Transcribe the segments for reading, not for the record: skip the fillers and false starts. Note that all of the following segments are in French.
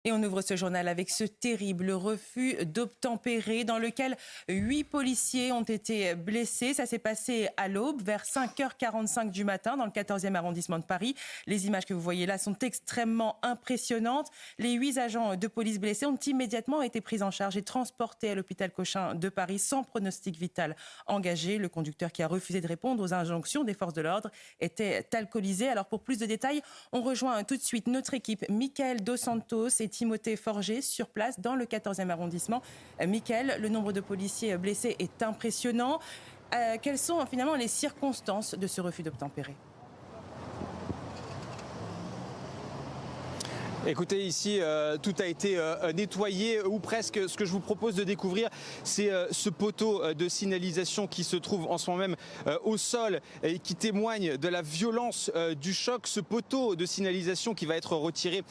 Et on ouvre ce journal avec ce terrible refus d'obtempérer dans lequel 8 policiers ont été blessés. Ça s'est passé à l'aube, vers 5h45 du matin, dans le 14e arrondissement de Paris. Les images que vous voyez là sont extrêmement impressionnantes. Les 8 agents de police blessés ont immédiatement été pris en charge et transportés à l'hôpital Cochin de Paris sans pronostic vital engagé. Le conducteur qui a refusé de répondre aux injonctions des forces de l'ordre était alcoolisé. Alors pour plus de détails, on rejoint tout de suite notre équipe, Mickaël Dos Santos et Timothée Forger sur place dans le 14e arrondissement. Mickaël, le nombre de policiers blessés est impressionnant. Quelles sont finalement les circonstances de ce refus d'obtempérer ? Écoutez, ici, tout a été nettoyé ou presque. Ce que je vous propose de découvrir, c'est ce poteau de signalisation qui se trouve en ce moment même au sol et qui témoigne de la violence du choc. Ce poteau de signalisation qui va être retiré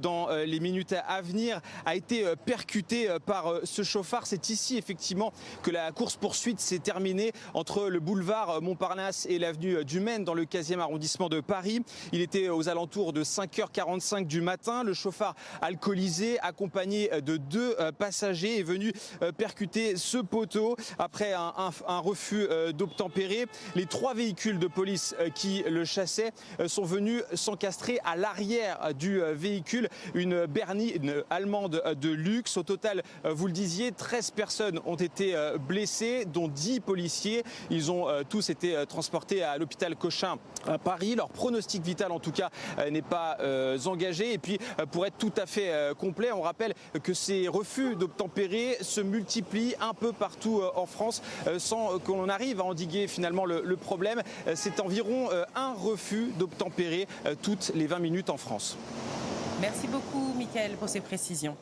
dans les minutes à venir a été percuté par ce chauffard. C'est ici, effectivement, que la course-poursuite s'est terminée entre le boulevard Montparnasse et l'avenue du Maine dans le 15e arrondissement de Paris. Il était aux alentours de 5h45 du matin. Le chauffard alcoolisé, accompagné de 2 passagers, est venu percuter ce poteau après un refus d'obtempérer. Les 3 véhicules de police qui le chassaient sont venus s'encastrer à l'arrière du véhicule, une berline allemande de luxe. Au total, vous le disiez, 13 personnes ont été blessées, dont 10 policiers. Ils ont tous été transportés à l'hôpital Cochin à Paris. Leur pronostic vital, en tout cas, n'est pas engagé. Et puis, pour être tout à fait complet, on rappelle que ces refus d'obtempérer se multiplient un peu partout en France sans que l'on arrive à endiguer finalement le problème. C'est environ un refus d'obtempérer toutes les 20 minutes en France. Merci beaucoup, Mickaël, pour ces précisions.